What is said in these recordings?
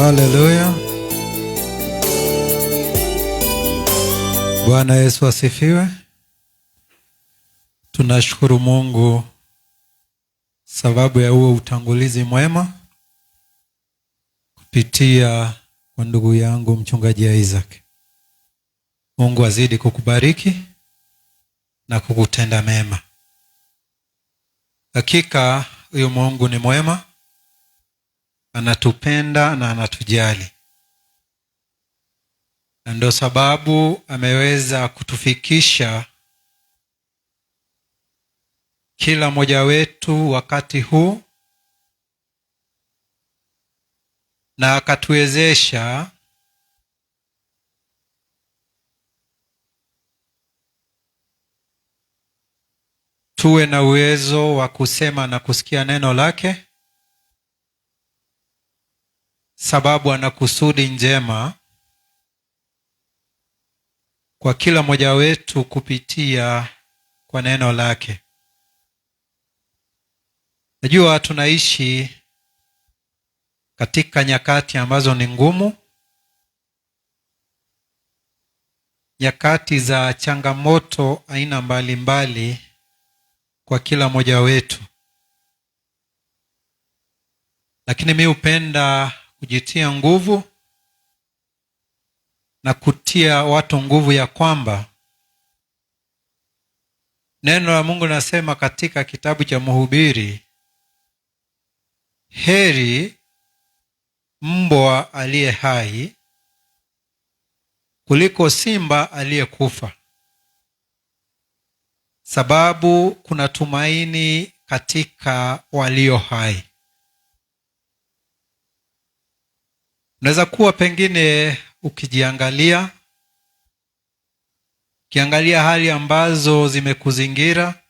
Haleluya. Bwana Yesu asifiwe. Tunashukuru Mungu sababu ya huo utangulizi mwema kupitia kwa ndugu yangu mchungaji Isaac. Mungu azidi kukubariki na kukutenda mema. Hakika huyo Mungu ni mwema, anatupenda na anatujali. Na ndio sababu ameweza kutufikisha kila mmoja wetu wakati huu, na akatuwezesha tuwe na uwezo wa kusema na kusikia neno lake, sababu ana kusudi njema kwa kila mmoja wetu kupitia kwa neno lake. Najua tunaishi katika nyakati ambazo ni ngumu, nyakati za changamoto aina mbalimbali kwa kila mmoja wetu. Lakini mimi hupenda kujitia nguvu na kutia watu nguvu ya kwamba neno la Mungu linasema katika kitabu cha Mhubiri, heri mbwa aliye hai kuliko simba aliyekufa, sababu kuna tumaini katika walio hai. Unaweza kuwa pengine ukiangalia hali ambazo zimekuzingira,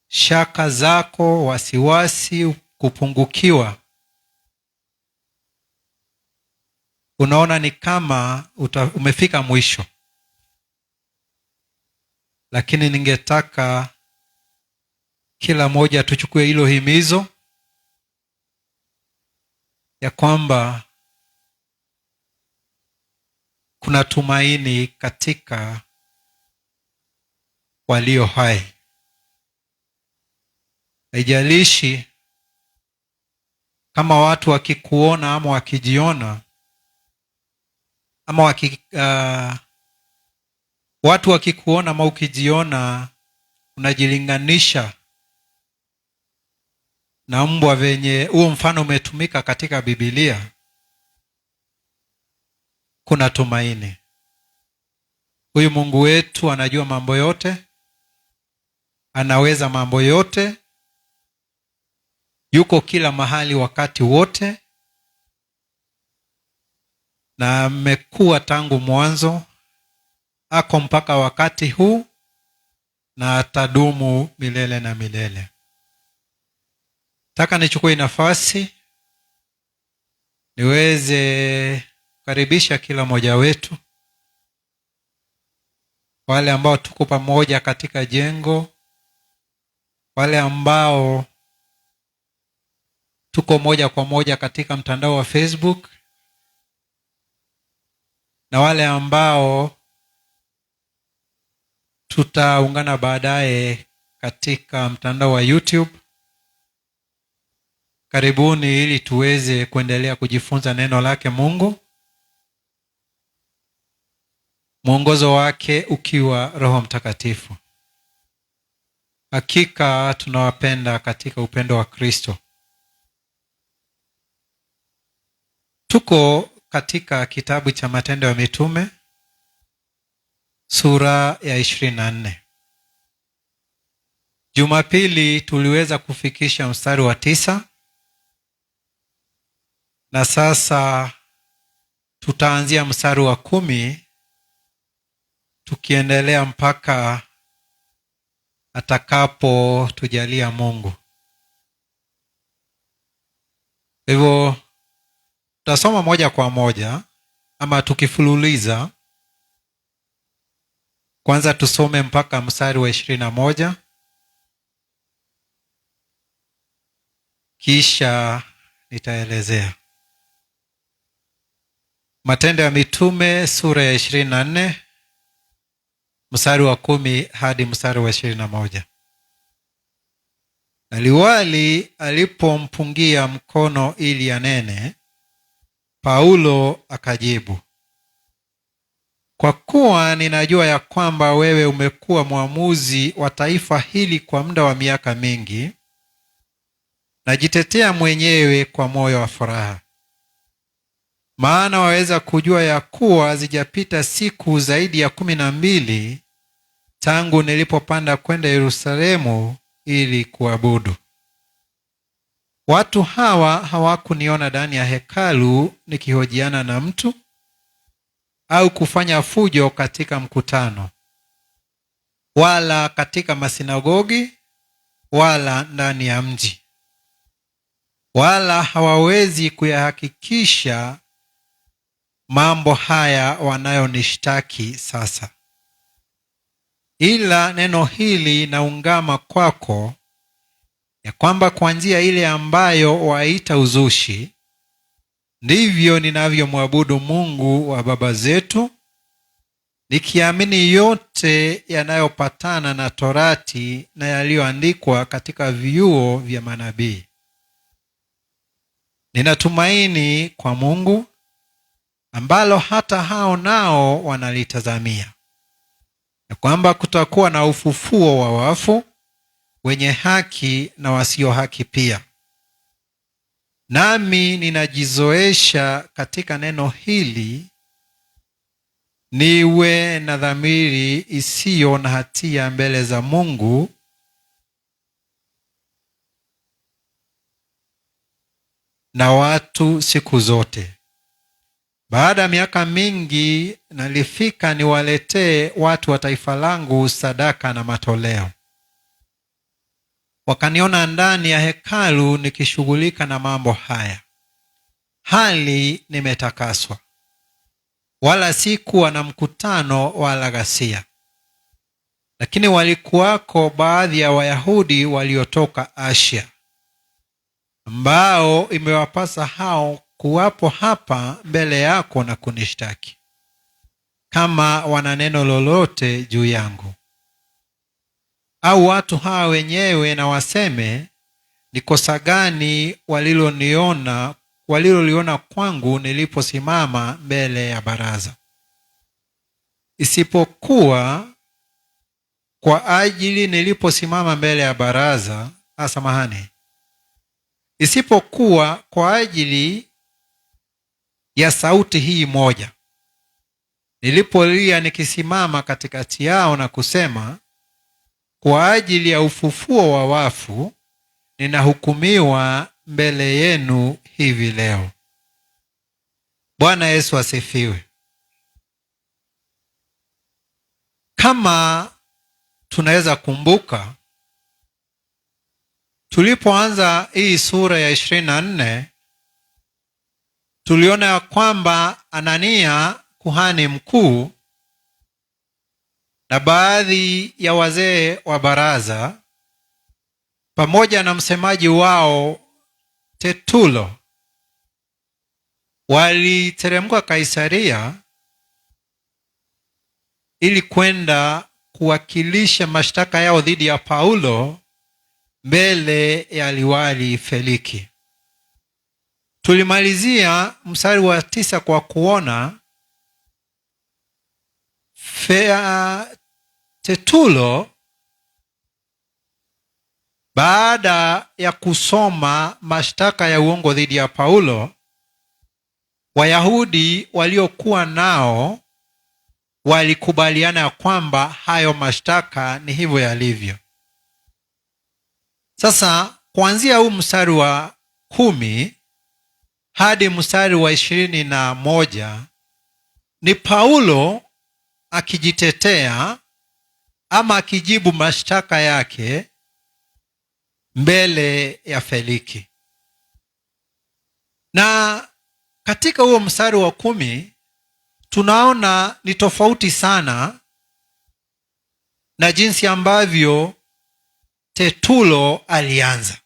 shaka zako, wasiwasi, kupungukiwa, unaona ni kama umefika mwisho. Lakini ningetaka kila mmoja tuchukue hilo himizo ya kwamba kuna tumaini katika walio hai. Haijalishi kama watu wakikuona ama wakijiona ama watu wakikuona ama ukijiona unajilinganisha na mbwa venye huo mfano umetumika katika Biblia, kuna tumaini. Huyu Mungu wetu anajua mambo yote, anaweza mambo yote, yuko kila mahali wakati wote, na amekuwa tangu mwanzo, ako mpaka wakati huu, na atadumu milele na milele. Nataka nichukue nafasi niweze kukaribisha kila mmoja wetu, wale ambao tuko pamoja katika jengo, wale ambao tuko moja kwa moja katika mtandao wa Facebook, na wale ambao tutaungana baadaye katika mtandao wa YouTube. Karibuni ili tuweze kuendelea kujifunza neno lake Mungu, mwongozo wake ukiwa Roho Mtakatifu. Hakika tunawapenda katika upendo wa Kristo. Tuko katika kitabu cha Matendo ya Mitume sura ya 24. Jumapili tuliweza kufikisha mstari wa 9, na sasa tutaanzia mstari wa 10 tukiendelea mpaka atakapo tujalia Mungu. Hivyo tutasoma moja kwa moja ama tukifululiza. Kwanza tusome mpaka mstari wa 21, kisha nitaelezea. Matendo ya Mitume sura ya 24 mstari wa 10 hadi mstari wa 21. Na liwali alipompungia mkono ili anene, Paulo akajibu, kwa kuwa ninajua ya kwamba wewe umekuwa mwamuzi wa taifa hili kwa muda wa miaka mingi, najitetea mwenyewe kwa moyo wa furaha. Maana waweza kujua ya kuwa zijapita siku zaidi ya 12 tangu nilipopanda kwenda Yerusalemu ili kuabudu. Watu hawa hawakuniona ndani ya hekalu nikihojiana na mtu au kufanya fujo katika mkutano, wala katika masinagogi, wala ndani ya mji. Wala hawawezi kuyahakikisha mambo haya wanayonishtaki sasa. Ila neno hili naungama kwako, ya kwamba kwa njia ile ambayo waita uzushi, ndivyo ninavyomwabudu Mungu wa baba zetu, nikiamini yote yanayopatana na Torati na yaliyoandikwa katika vyuo vya manabii. Ninatumaini kwa Mungu, ambalo hata hao nao wanalitazamia, ya kwamba kutakuwa na ufufuo wa wafu, wenye haki na wasio haki pia. Nami ninajizoesha katika neno hili, niwe na dhamiri isiyo na hatia mbele za Mungu na watu siku zote. Baada ya miaka mingi nalifika niwaletee watu wa taifa langu sadaka na matoleo. Wakaniona ndani ya hekalu nikishughulika na mambo haya, hali nimetakaswa, wala sikuwa na mkutano wala ghasia. Lakini walikuwako baadhi ya Wayahudi waliotoka Asia, ambao imewapasa hao kuwapo hapa mbele yako na kunishtaki, kama wana neno lolote juu yangu. Au watu hawa wenyewe na waseme, ni kosa gani waliloliona kwangu niliposimama mbele ya baraza? Isipokuwa kwa ajili niliposimama mbele ya baraza, isipokuwa kwa ajili ya sauti hii moja, nilipolia nikisimama katikati yao na kusema, kwa ajili ya ufufuo wa wafu ninahukumiwa mbele yenu hivi leo. Bwana Yesu asifiwe. Kama tunaweza kumbuka, tulipoanza hii sura ya 24, tuliona ya kwamba Anania kuhani mkuu na baadhi ya wazee wa baraza pamoja na msemaji wao Tertulo waliteremka Kaisaria ili kwenda kuwakilisha mashtaka yao dhidi ya Paulo mbele ya liwali Feliki. Tulimalizia mstari wa 9 kwa kuona Tertulo baada ya kusoma mashtaka ya uongo dhidi ya Paulo, Wayahudi waliokuwa nao walikubaliana ya kwamba hayo mashtaka ni hivyo yalivyo. Sasa kuanzia huu mstari wa 10 hadi mstari wa 21 ni Paulo akijitetea ama akijibu mashtaka yake mbele ya Feliki. Na katika huo mstari wa 10 tunaona ni tofauti sana na jinsi ambavyo Tertulo alianza.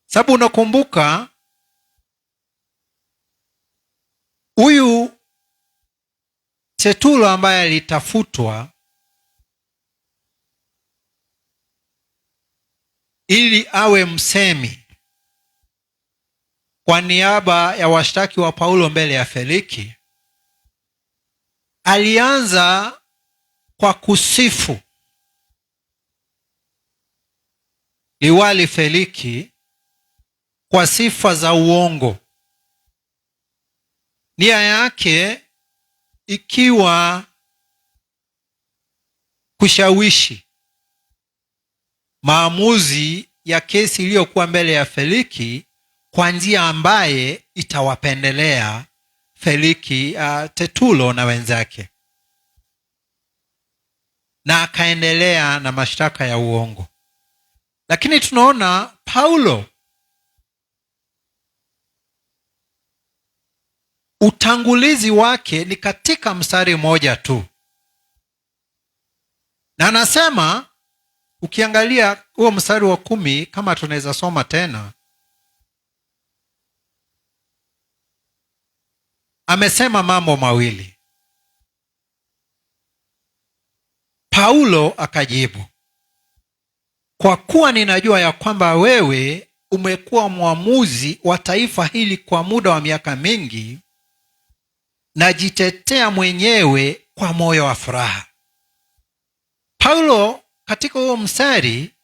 Sababu unakumbuka Huyu Tertulo ambaye alitafutwa ili awe msemi kwa niaba ya washtaki wa Paulo mbele ya Feliki, alianza kwa kusifu liwali Feliki kwa sifa za uongo, nia yake ikiwa kushawishi maamuzi ya kesi iliyokuwa mbele ya Feliki kwa njia ambaye itawapendelea Feliki, Tertulo na wenzake, na akaendelea na mashtaka ya uongo. Lakini tunaona Paulo utangulizi wake ni katika mstari mmoja tu, na anasema, ukiangalia huo mstari wa 10, kama tunaweza soma tena, amesema mambo mawili. Paulo akajibu, kwa kuwa ninajua ya kwamba wewe umekuwa mwamuzi wa taifa hili kwa muda wa miaka mingi, najitetea mwenyewe kwa moyo wa furaha. Paulo katika huo mstari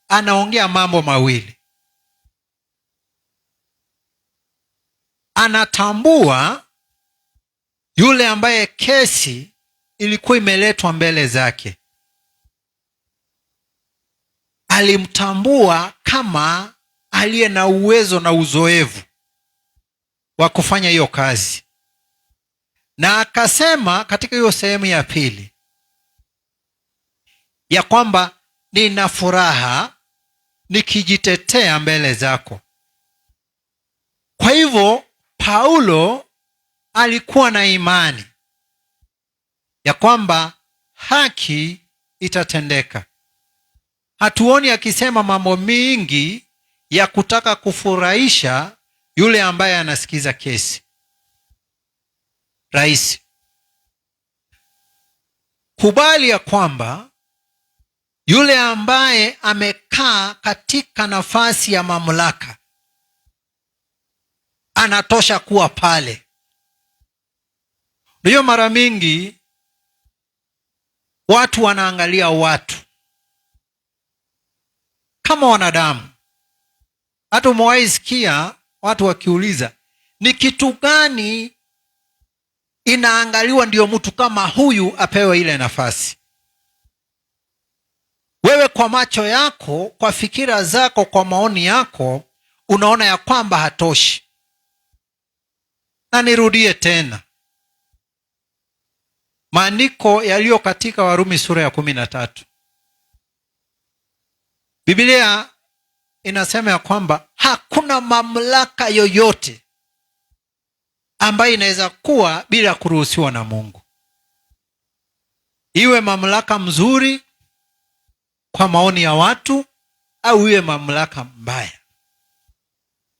anaongea mambo mawili. Anatambua yule ambaye kesi ilikuwa imeletwa mbele zake, alimtambua kama aliye na uwezo na uzoevu wa kufanya hiyo kazi, na akasema katika hiyo sehemu ya pili ya kwamba nina furaha nikijitetea mbele zako. Kwa hivyo Paulo alikuwa na imani ya kwamba haki itatendeka. Hatuoni akisema mambo mingi ya kutaka kufurahisha yule ambaye anasikiza kesi. Rais, kubali ya kwamba yule ambaye amekaa katika nafasi ya mamlaka anatosha kuwa pale. Ndio mara mingi watu wanaangalia watu kama wanadamu. Hata umewahi sikia watu wakiuliza, ni kitu gani inaangaliwa ndio mtu kama huyu apewe ile nafasi? Wewe kwa macho yako, kwa fikira zako, kwa maoni yako, unaona ya kwamba hatoshi. Na nirudie tena maandiko yaliyo katika Warumi sura ya 13. Biblia inasema ya kwamba hakuna mamlaka yoyote ambayo inaweza kuwa bila kuruhusiwa na Mungu. Iwe mamlaka mzuri kwa maoni ya watu au iwe mamlaka mbaya.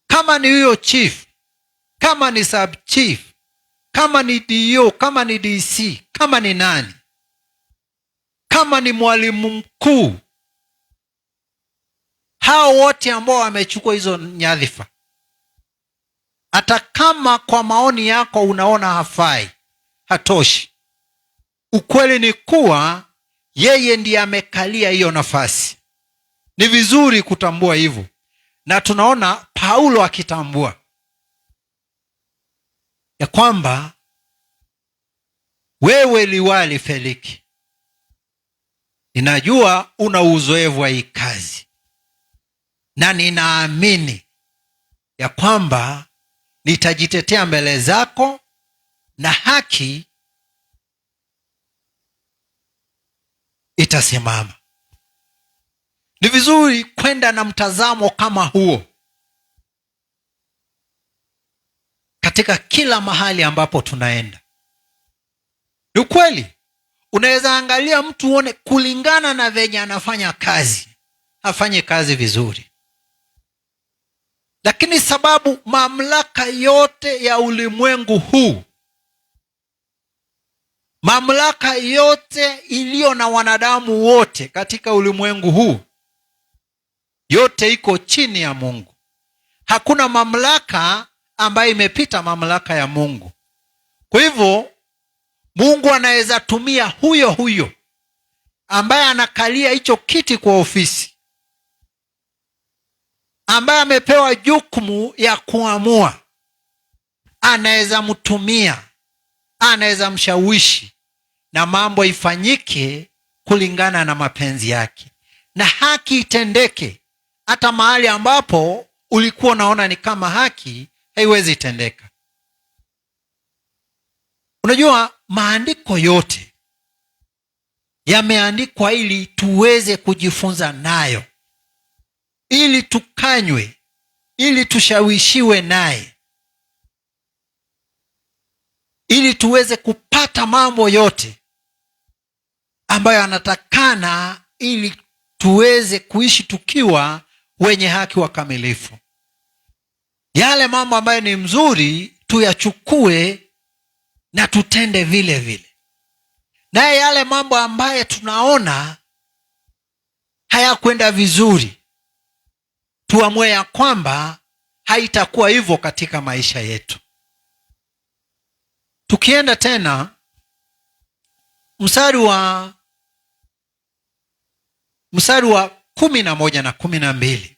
Kama ni huyo chief, kama ni sub chief, kama ni DO, kama ni DC, kama ni nani, kama ni mwalimu mkuu, hao wote ambao wamechukua hizo nyadhifa, hata kama kwa maoni yako unaona hafai, hatoshi, ukweli ni kuwa yeye ndiye amekalia hiyo nafasi. Ni vizuri kutambua hivyo, na tunaona Paulo akitambua ya kwamba wewe liwali Feliki, ninajua una uzoefu wa hii kazi, na ninaamini ya kwamba nitajitetea mbele zako na haki itasimama. Ni vizuri kwenda na mtazamo kama huo katika kila mahali ambapo tunaenda. Ni ukweli, unaweza angalia mtu uone kulingana na venye anafanya kazi, afanye kazi vizuri, lakini sababu mamlaka yote ya ulimwengu huu Mamlaka yote iliyo na wanadamu wote katika ulimwengu huu, yote iko chini ya Mungu. Hakuna mamlaka ambayo imepita mamlaka ya Mungu. Kwa hivyo Mungu anaweza tumia huyo huyo ambaye anakalia hicho kiti kwa ofisi, ambaye amepewa jukumu ya kuamua, anaweza mtumia, anaweza mshawishi na mambo ifanyike kulingana na mapenzi yake, na haki itendeke hata mahali ambapo ulikuwa unaona ni kama haki haiwezi tendeka. Unajua, maandiko yote yameandikwa ili tuweze kujifunza nayo, ili tukanywe, ili tushawishiwe naye, ili tuweze kupata mambo yote ambayo anatakana, ili tuweze kuishi tukiwa wenye haki wakamilifu. Yale mambo ambayo ni mzuri tuyachukue na tutende vile vile, naye yale mambo ambayo tunaona hayakwenda vizuri tuamue ya kwamba haitakuwa hivyo katika maisha yetu. Tukienda tena mstari wa 11 na 12,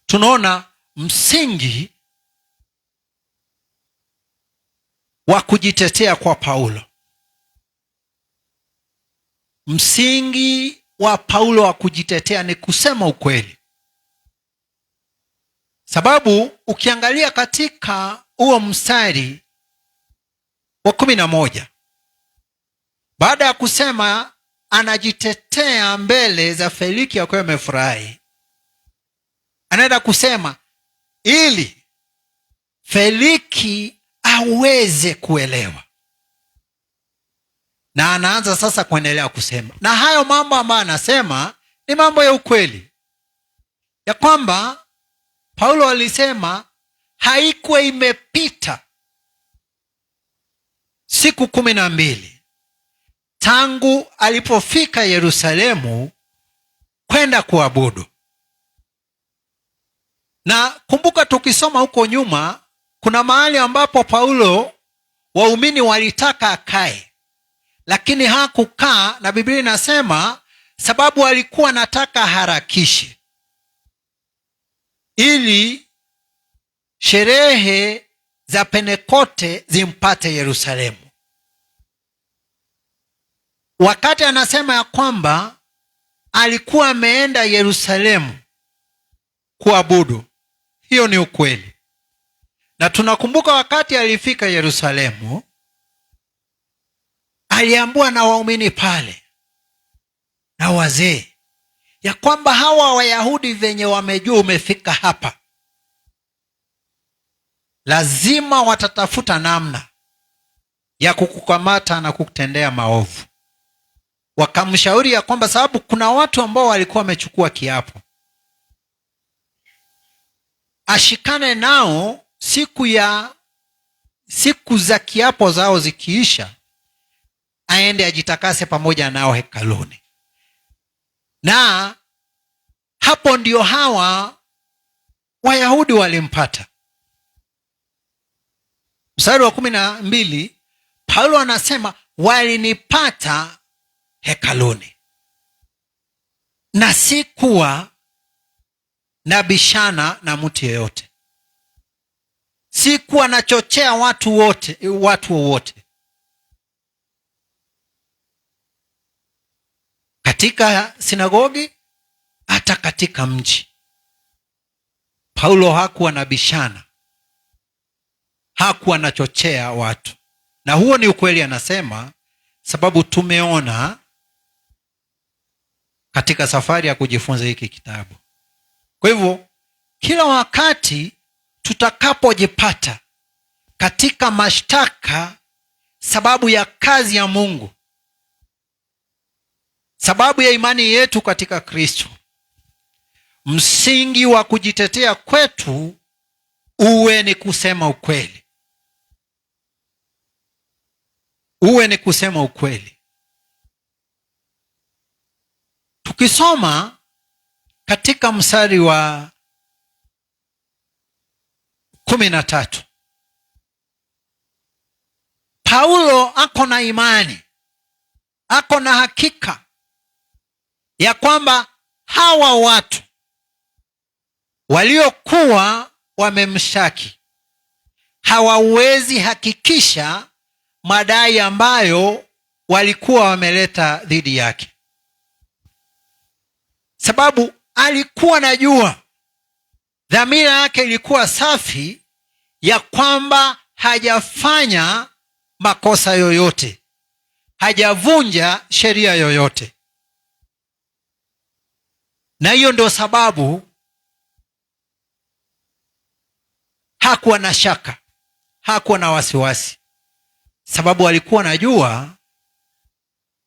tunaona msingi wa kujitetea kwa Paulo. Msingi wa Paulo wa kujitetea ni kusema ukweli. Sababu ukiangalia katika huo mstari wa 11, baada ya kusema anajitetea mbele za Feliki akiwa amefurahi, anaenda kusema ili Feliki aweze kuelewa, na anaanza sasa kuendelea kusema, na hayo mambo ambayo anasema ni mambo ya ukweli, ya kwamba Paulo alisema haikuwa imepita siku 12 tangu alipofika Yerusalemu kwenda kuabudu. Na kumbuka, tukisoma huko nyuma, kuna mahali ambapo Paulo waumini walitaka akae, lakini hakukaa, na Biblia inasema sababu alikuwa anataka harakishe ili sherehe za Pentekoste zimpate Yerusalemu. Wakati anasema ya kwamba alikuwa ameenda Yerusalemu kuabudu, hiyo ni ukweli. Na tunakumbuka wakati alifika Yerusalemu, aliambiwa na waumini pale na wazee ya kwamba hawa Wayahudi venye wamejua umefika hapa, lazima watatafuta namna ya kukukamata na kukutendea maovu. Wakamshauri ya kwamba sababu kuna watu ambao walikuwa wamechukua kiapo, ashikane nao siku za kiapo zao zikiisha, aende ajitakase pamoja nao hekaluni. Na hapo ndio hawa Wayahudi walimpata. Mstari wa 12, Paulo anasema walinipata hekaluni, na sikuwa nabishana na mtu yeyote, sikuwa nachochea watu wowote katika sinagogi, hata katika mji. Paulo hakuwa nabishana, hakuwa nachochea watu, na huo ni ukweli anasema, sababu tumeona katika safari ya kujifunza hiki kitabu. Kwa hivyo kila wakati tutakapojipata katika mashtaka sababu ya kazi ya Mungu, sababu ya imani yetu katika Kristo, msingi wa kujitetea kwetu uwe ni kusema ukweli. uwe ni kusema ukweli. Tukisoma katika mstari wa 13, Paulo ako na imani, ako na hakika ya kwamba hawa watu waliokuwa wamemshtaki hawawezi hakikisha madai ambayo walikuwa wameleta dhidi yake, sababu alikuwa najua, dhamira yake ilikuwa safi ya kwamba hajafanya makosa yoyote, hajavunja sheria yoyote. Na hiyo ndio sababu hakuwa na shaka, hakuwa na wasiwasi, sababu alikuwa najua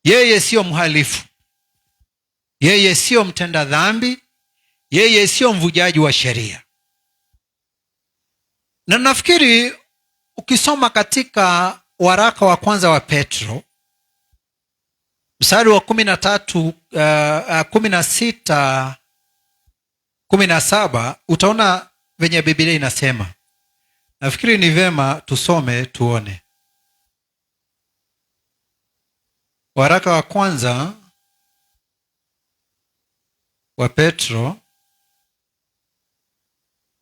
yeye sio mhalifu, yeye sio mtenda dhambi, yeye sio mvujaji wa sheria. Na nafikiri ukisoma katika waraka wa kwanza wa Petro mstari wa 13, 16, 17 utaona venye Biblia inasema. Nafikiri ni vema tusome tuone. Waraka wa kwanza wa Petro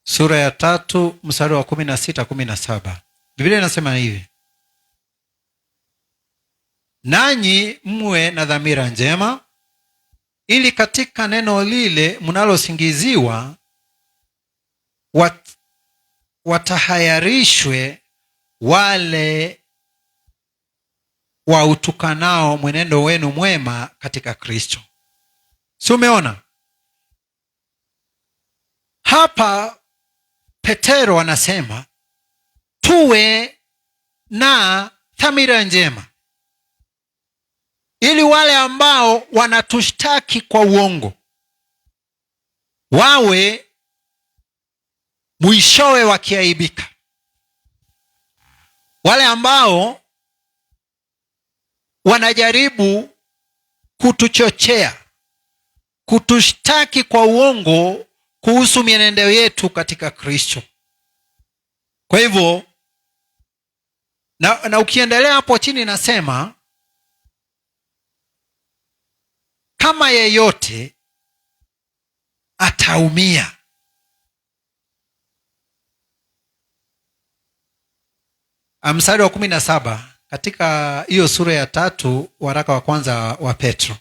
sura ya 3 mstari wa 16, 17. Biblia inasema hivi: nanyi mwe na dhamira njema, ili katika neno lile mnalosingiziwa watahayarishwe wale wautukanao mwenendo wenu mwema katika Kristo. Si umeona? Hapa Petero anasema tuwe na dhamira njema, ili wale ambao wanatushtaki kwa uongo wawe mwishowe wakiaibika. Wale ambao wanajaribu kutuchochea, kutushtaki kwa uongo kuhusu mienendo yetu katika Kristo. Kwa hivyo na ukiendelea hapo chini nasema, kama yeyote ataumia, mstari wa 17 katika hiyo sura ya 3 waraka wa kwanza wa Petro,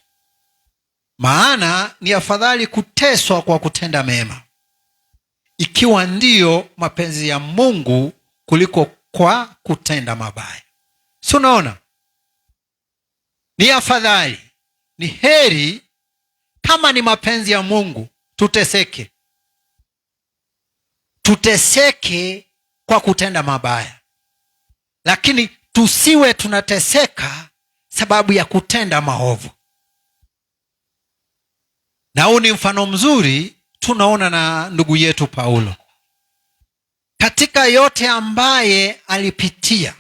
maana ni afadhali kuteswa kwa kutenda mema, ikiwa ndiyo mapenzi ya Mungu, kuliko kwa kutenda mabaya. Si unaona? Ni afadhali, ni heri, kama ni mapenzi ya Mungu tuteseke kwa kutenda mabaya, lakini tusiwe tunateseka sababu ya kutenda maovu. Na huu ni mfano mzuri tunaona na ndugu yetu Paulo katika yote ambaye alipitia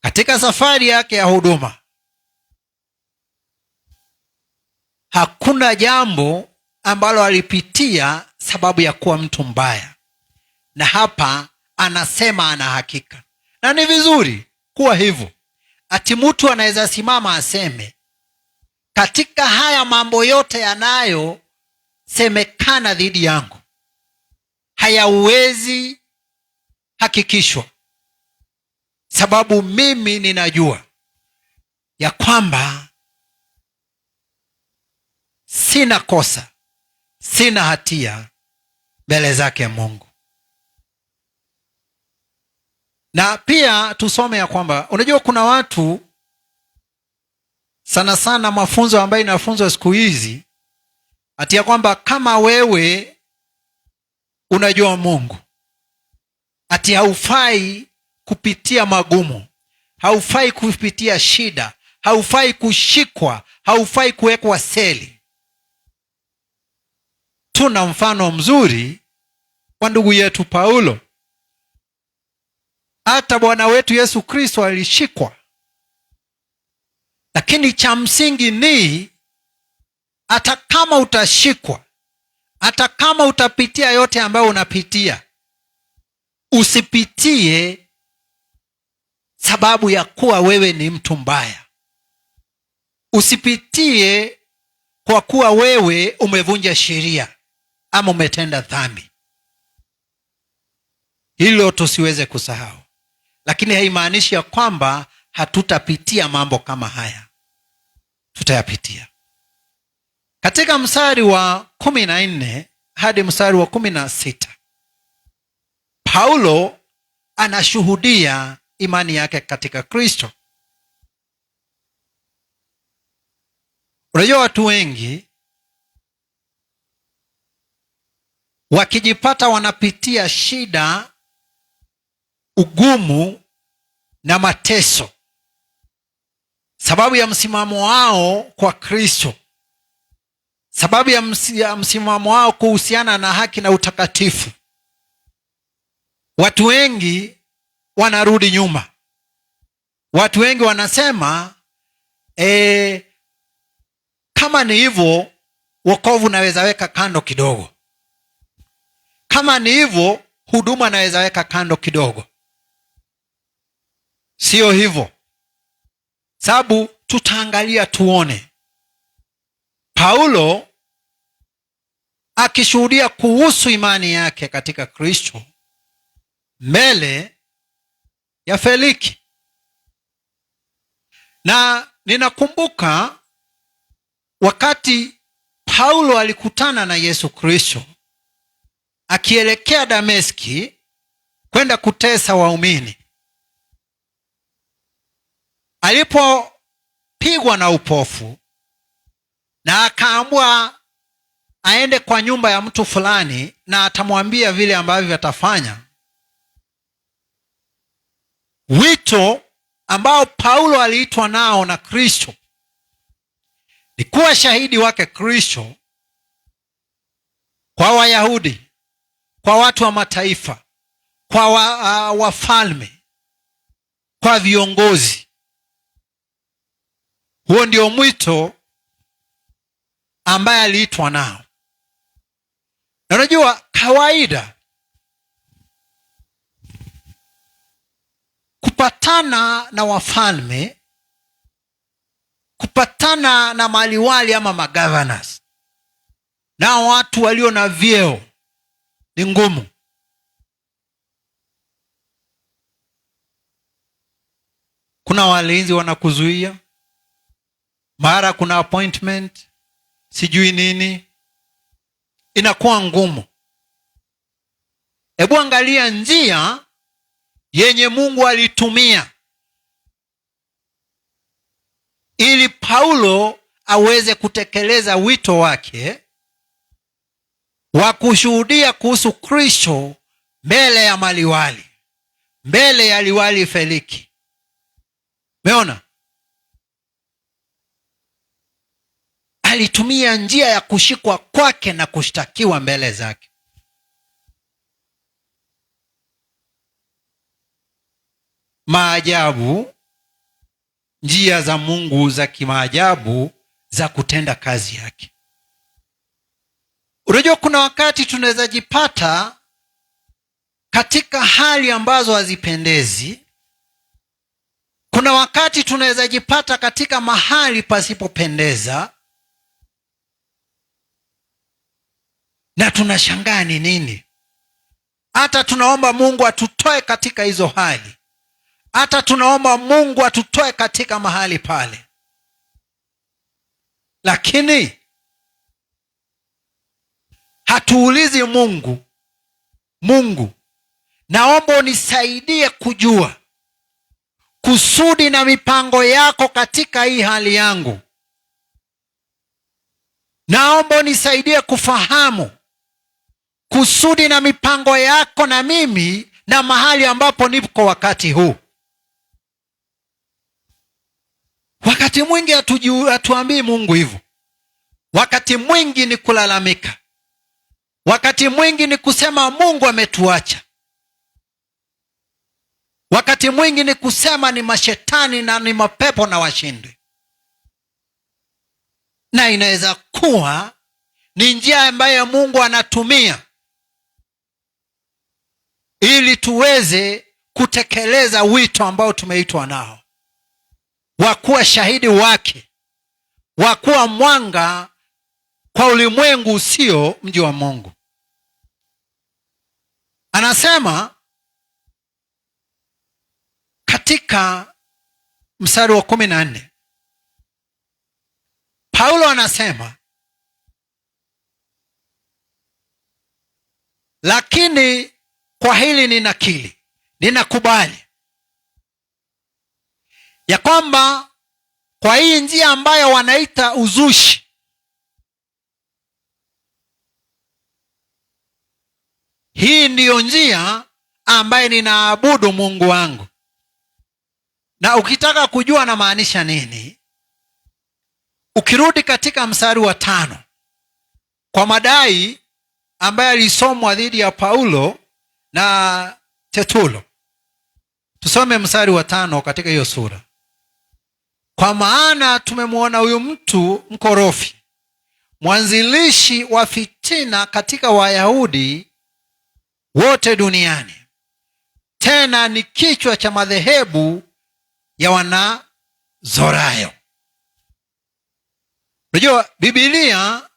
katika safari yake ya huduma. Hakuna jambo ambalo alipitia sababu ya kuwa mtu mbaya, na hapa anasema ana hakika, na ni vizuri kuwa hivyo. Ati mtu anaweza simama aseme, katika haya mambo yote yanayosemekana dhidi yangu hayawezi hakikishwa, sababu mimi ninajua ya kwamba sina kosa, sina hatia mbele zake Mungu. Na pia tusome ya kwamba, unajua kuna watu sana sana mafunzo ambayo inafunzwa siku hizi, ati ya kwamba kama wewe unajua Mungu, ati haufai kupitia magumu, haufai kupitia shida, haufai kushikwa, haufai kuwekwa seli. Tuna mfano mzuri wa ndugu yetu Paulo. Hata Bwana wetu Yesu Kristo alishikwa. Lakini cha msingi ni hata kama utashikwa, hata kama utapitia yote ambayo unapitia, usipitie sababu ya kuwa wewe ni mtu mbaya. Usipitie kwa kuwa wewe umevunja sheria ama umetenda dhambi. Hilo tusiweze kusahau. Lakini haimaanishi ya kwamba hatutapitia mambo kama haya. Tutayapitia. Katika mstari wa 14 hadi mstari wa 16, Paulo anashuhudia imani yake katika Kristo. Unajua, watu wengi wakijipata wanapitia shida, ugumu na mateso, sababu ya msimamo wao kwa Kristo, sababu ya msimamo wao kuhusiana na haki na utakatifu, watu wengi wanarudi nyuma. Watu wengi wanasema kama ni hivyo, wokovu naweza weka kando kidogo. Kama ni hivyo, huduma naweza weka kando kidogo. Sio hivyo. Sababu tutaangalia tuone Paulo akishuhudia kuhusu imani yake katika Kristo mbele ya Feliki. Na ninakumbuka wakati Paulo alikutana na Yesu Kristo akielekea Dameski kwenda kutesa waumini. Alipopigwa na upofu na akaambiwa aende kwa nyumba ya mtu fulani na atamwambia vile ambavyo atafanya, wito ambao Paulo aliitwa nao na Kristo ni kuwa shahidi wake Kristo kwa Wayahudi, kwa watu wa mataifa, kwa wafalme, kwa viongozi. Huo ndio mwito ambaye aliitwa nao. Na unajua, kawaida kupatana na wafalme, kupatana na maliwali ama magovernors, na watu walio na vyeo ni ngumu. Kuna walinzi wanakuzuia, mara kuna appointment, sijui nini, inakuwa ngumu. Hebu angalia njia yenye Mungu alitumia ili Paulo aweze kutekeleza wito wake wa kushuhudia kuhusu Kristo mbele ya maliwali, mbele ya liwali Feliki. Umeona? Alitumia njia ya kushikwa kwake na kushtakiwa mbele zake. Maajabu, njia za Mungu za kimaajabu za kutenda kazi yake. Unajua, kuna wakati tunaweza jipata katika hali ambazo hazipendezi. Kuna wakati tunaweza jipata katika mahali pasipopendeza, na tunashangaa ni nini. Hata tunaomba Mungu atutoe katika hizo hali. Hata tunaomba Mungu atutoe katika mahali pale. Lakini hatuulizi Mungu, naomba unisaidie kujua kusudi na mipango yako katika hii hali yangu. Naomba unisaidie kufahamu kusudi na mipango yako na mimi na mahali ambapo nipo wakati huu. Wakati mwingi hatuambii Mungu hivyo. Wakati mwingi ni kulalamika. Wakati mwingi ni kusema Mungu ametuacha. Wakati mwingi ni kusema ni mashetani na ni mapepo na washindi, na inaweza kuwa ni njia ambayo Mungu anatumia ili tuweze kutekeleza wito ambao tumeitwa nao, wa kuwa shahidi wake, wa kuwa mwanga kwa ulimwengu usio mji wa Mungu. Anasema katika mstari wa 14, Paulo anasema, lakini kwa hili ninakiri, ninakubali ya kwamba kwa hii njia ambayo wanaita uzushi, hii ndiyo njia ambaye ninaabudu Mungu wangu. Na ukitaka kujua na maanisha nini, ukirudi katika mstari wa 5 kwa madai ambaye alisomwa dhidi ya Paulo na Tertulo. Tusome mstari wa 5 katika hiyo sura. Kwa maana tumemwona huyu mtu mkorofi, mwanzilishi wa fitina katika Wayahudi wote duniani, tena ni kichwa cha madhehebu ya Wanazorayo. Unajua Biblia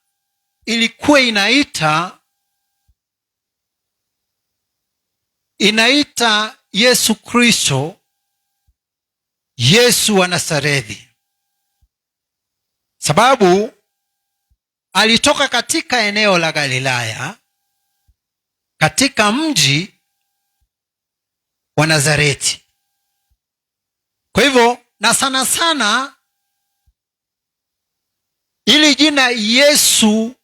ilikuwa inaita Yesu Kristo Yesu wa Nazarethi, sababu alitoka katika eneo la Galilaya, katika mji wa Nazareti. Kwa hivyo, na sana sana ili jina Yesu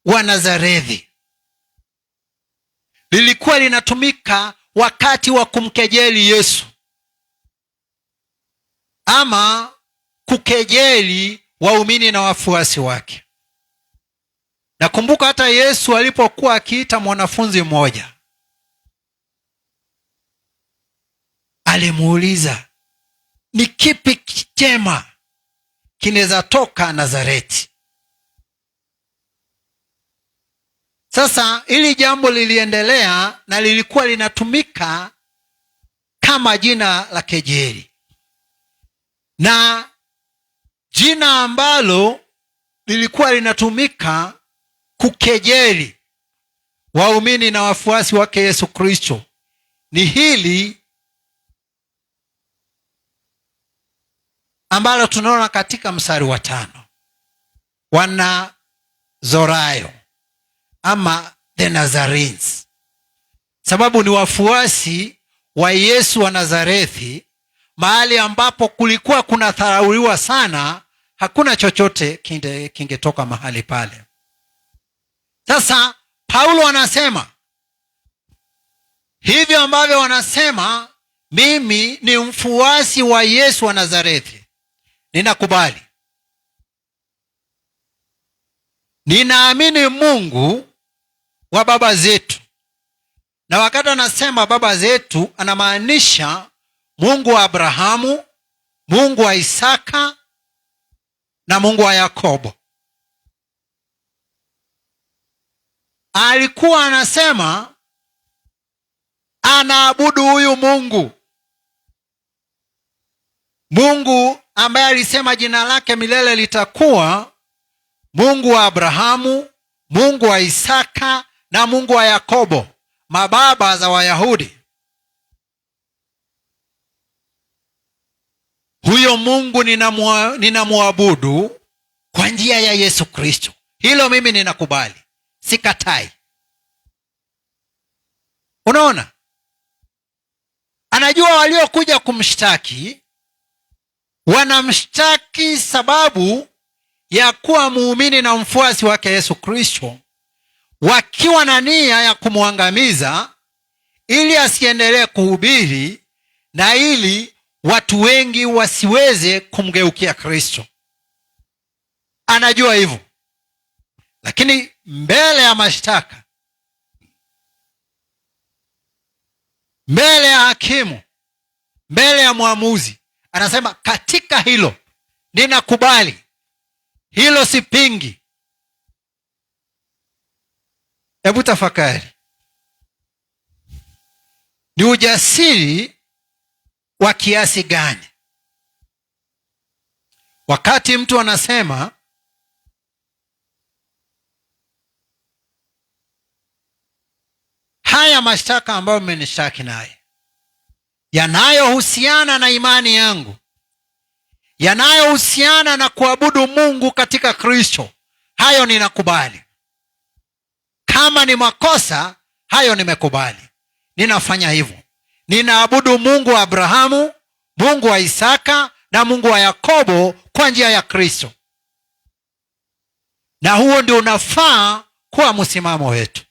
wa Nazarethi lilikuwa linatumika wakati wa kumkejeli Yesu ama kukejeli waumini na wafuasi wake. Nakumbuka hata Yesu alipokuwa akiita mwanafunzi mmoja, alimuuliza, ni kipi chema kinaweza toka Nazareti? Sasa hili jambo liliendelea na lilikuwa linatumika kama jina la kejeli, na jina ambalo lilikuwa linatumika kukejeli waumini na wafuasi wake Yesu Kristo ni hili ambalo tunaona katika mstari wa 5, Wanazorayo ama the Nazarenes, sababu ni wafuasi wa Yesu wa Nazarethi, mahali ambapo kulikuwa kuna dharauliwa sana, hakuna chochote kingetoka mahali pale. Sasa Paulo anasema hivyo ambavyo wanasema mimi ni mfuasi wa Yesu wa Nazarethi, ninakubali, ninaamini Mungu wa baba zetu. Na wakati anasema baba zetu, anamaanisha Mungu wa Abrahamu, Mungu wa Isaka na Mungu wa Yakobo. Alikuwa anasema anaabudu huyu Mungu ambaye alisema jina lake milele litakuwa Mungu wa Abrahamu, Mungu wa Isaka na Mungu wa Yakobo, mababa za Wayahudi. Huyo Mungu ninamwabudu kwa njia ya Yesu Kristo. Hilo mimi ninakubali, sikatai. Unaona, anajua waliokuja kumshtaki wanamshtaki sababu ya kuwa muumini na mfuasi wake Yesu Kristo, wakiwa na nia ya kumwangamiza ili asiendelee kuhubiri na ili watu wengi wasiweze kumgeukia Kristo. Anajua hivyo, lakini mbele ya mashtaka mbele ya hakimu, mbele ya mwamuzi, anasema katika hilo ninakubali, hilo sipingi. Hebu tafakari, ni ujasiri wa kiasi gani wakati mtu anasema haya mashtaka ambayo mmenishtaki naye yanayohusiana na imani yangu, yanayohusiana na kuabudu Mungu katika Kristo, hayo ninakubali. Kama ni makosa, hayo nimekubali, ninafanya hivyo. Ninaabudu Mungu wa Abrahamu, Mungu wa Isaka na Mungu wa Yakobo kwa njia ya Kristo, na huo ndio unafaa kuwa msimamo wetu.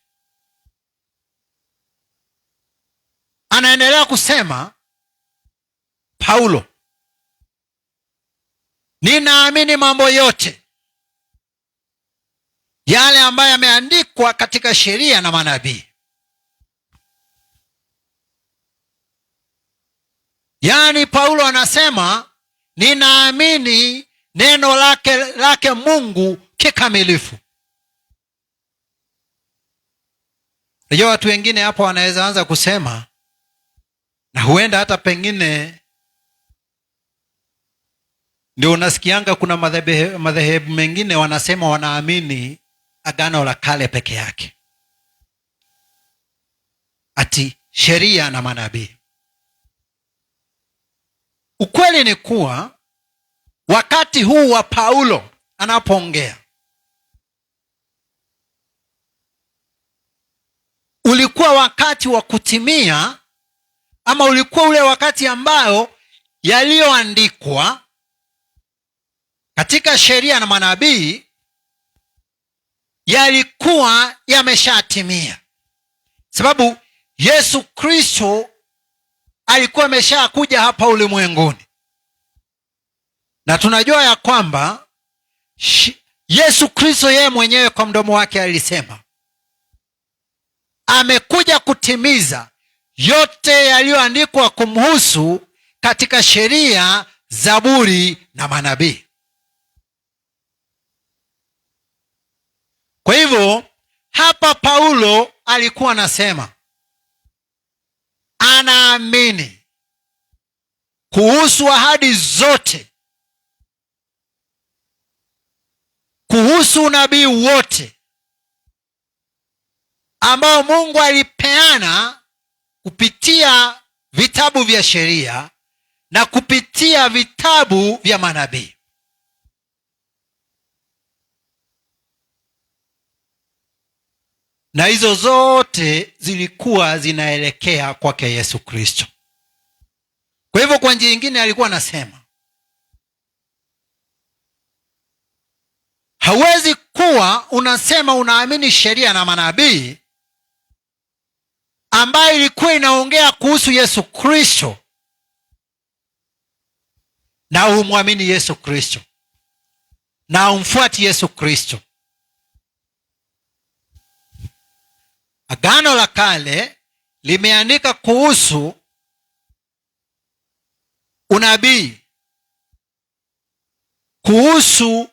Anaendelea kusema Paulo, ninaamini mambo yote yale ambayo yameandikwa katika sheria na manabii. Yaani Paulo anasema ninaamini neno lake Mungu kikamilifu. Najua watu wengine hapo wanaweza anza kusema, na huenda hata pengine ndio unasikianga kuna madhehebu mengine wanasema wanaamini Agano la Kale peke yake, ati sheria na manabii. Ukweli ni kuwa wakati huu wa Paulo anapoongea ulikuwa wakati wa kutimia, ama ulikuwa ule wakati ambao yaliyoandikwa katika sheria na manabii yalikuwa yameshatimia, sababu Yesu Kristo alikuwa ameshakuja hapa ulimwenguni, na tunajua ya kwamba Yesu Kristo yeye mwenyewe kwa mdomo wake alisema amekuja kutimiza yote yaliyoandikwa kumhusu katika sheria, Zaburi na manabii. Kwa hivyo hapa Paulo alikuwa anasema anaamini kuhusu ahadi zote, kuhusu unabii wote ambao Mungu alipeana kupitia vitabu vya sheria na kupitia vitabu vya manabii. Na hizo zote zilikuwa zinaelekea kwake Yesu Kristo. Kwa hivyo kwa njia nyingine alikuwa anasema hawezi kuwa unasema unaamini sheria na manabii ambayo ilikuwa inaongea kuhusu Yesu Kristo na umwamini Yesu Kristo na umfuati Yesu Kristo. Agano la Kale limeandika kuhusu unabii, kuhusu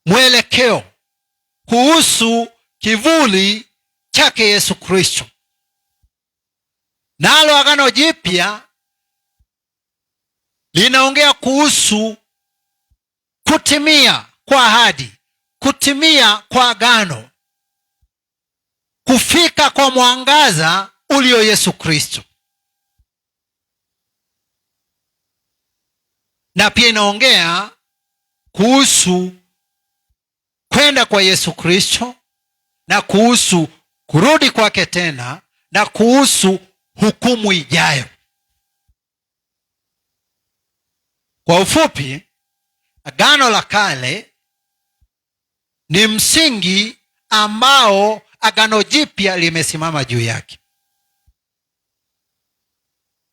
mwelekeo, kuhusu kivuli chake Yesu Kristo. Nalo Agano Jipya linaongea kuhusu kutimia kwa ahadi, kutimia kwa agano, kufika kwa mwangaza ulio Yesu Kristo. Na pia inaongea kuhusu kwenda kwa Yesu Kristo na kuhusu kurudi kwake tena na kuhusu hukumu ijayo. Kwa ufupi, Agano la Kale ni msingi ambao Agano Jipya limesimama juu yake.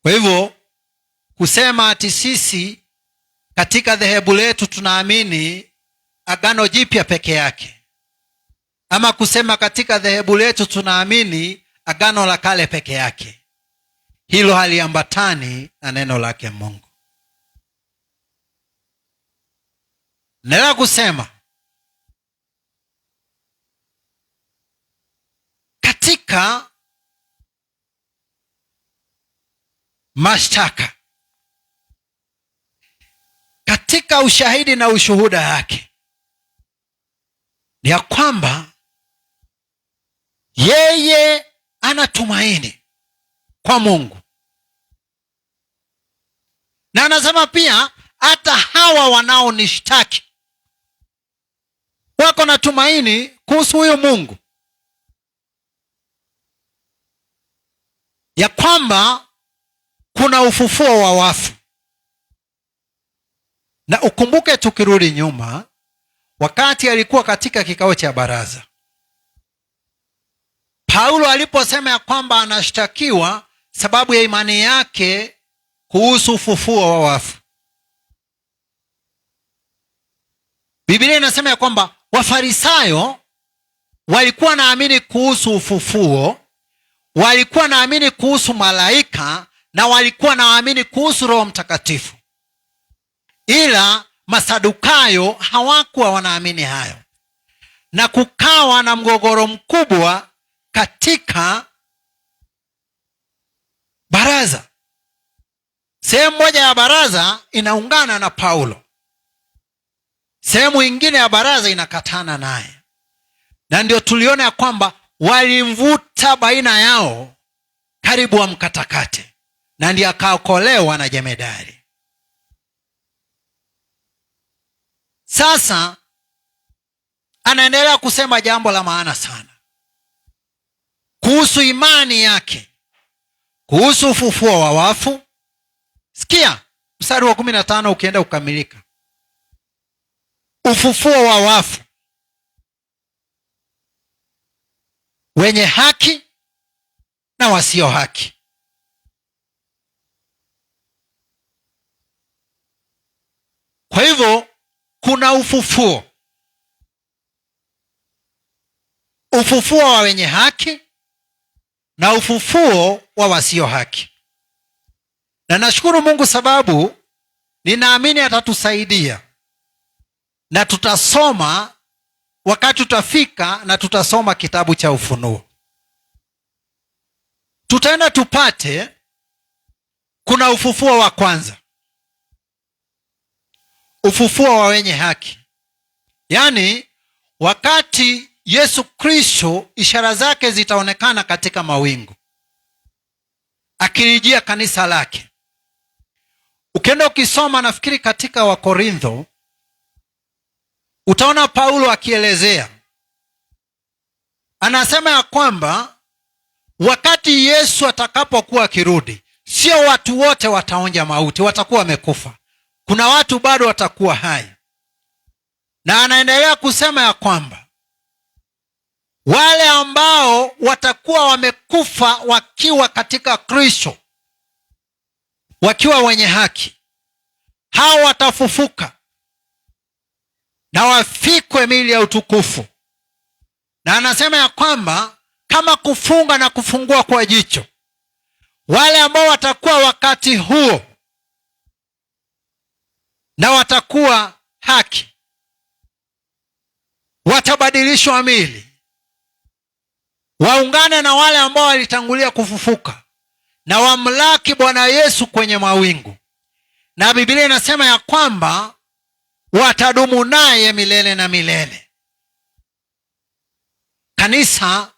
Kwa hivyo kusema ati sisi katika dhehebu letu tunaamini Agano Jipya peke yake, ama kusema katika dhehebu letu tunaamini Agano la Kale peke yake. Hilo haliambatani na neno lake Mungu. Naweza kusema katika mashtaka, katika ushahidi na ushuhuda yake, ni ya kwamba yeye anatumaini kwa Mungu, na anasema pia hata hawa wanaonishtaki wako na tumaini kuhusu huyu Mungu, ya kwamba kuna ufufuo wa wafu. Na ukumbuke, tukirudi nyuma, wakati alikuwa katika kikao cha baraza, Paulo aliposema ya kwamba anashtakiwa sababu ya imani yake kuhusu ufufuo wa wafu, Biblia inasema ya kwamba Wafarisayo walikuwa naamini kuhusu ufufuo, walikuwa naamini kuhusu malaika, na walikuwa naamini kuhusu Roho Mtakatifu, ila Masadukayo hawakuwa wanaamini hayo, na kukawa na mgogoro mkubwa katika baraza. Sehemu moja ya baraza inaungana na Paulo, sehemu ingine ya baraza inakatana naye, na ndio tuliona ya kwamba walimvuta baina yao karibu wamkatakate, na ndiye akaokolewa na jemedari. Sasa anaendelea kusema jambo la maana sana kuhusu imani yake kuhusu ufufuo wa wafu. Sikia mstari wa 15 ukienda kukamilika. Ufufuo wa wafu, wenye haki na wasio haki. Kwa hivyo kuna ufufuo wa wenye haki na ufufuo wa wasio haki. Na nashukuru Mungu sababu ninaamini atatusaidia, na tutasoma wakati tutafika, na tutasoma kitabu cha Ufunuo. Tutaenda tupate kuna ufufuo wa kwanza, ufufuo wa wenye haki, yaani wakati Yesu Kristo ishara zake zitaonekana katika mawingu akilijia kanisa lake. Ukienda ukisoma, nafikiri katika Wakorintho, utaona Paulo akielezea, anasema ya kwamba wakati Yesu atakapokuwa akirudi, sio watu wote wataonja mauti, watakuwa wamekufa. Kuna watu bado watakuwa hai. Na anaendelea kusema ya kwamba wale ambao watakuwa wamekufa wakiwa katika Kristo, wakiwa wenye haki, hao watafufuka na wafikwe miili ya utukufu. Na anasema ya kwamba kama kufunga na kufungua kwa jicho, wale ambao watakuwa wakati huo na watakuwa haki watabadilishwa miili, waungane na wale ambao walitangulia kufufuka, na wamlaki Bwana Yesu kwenye mawingu. Na Biblia inasema ya kwamba watadumu naye milele na milele. Kanisa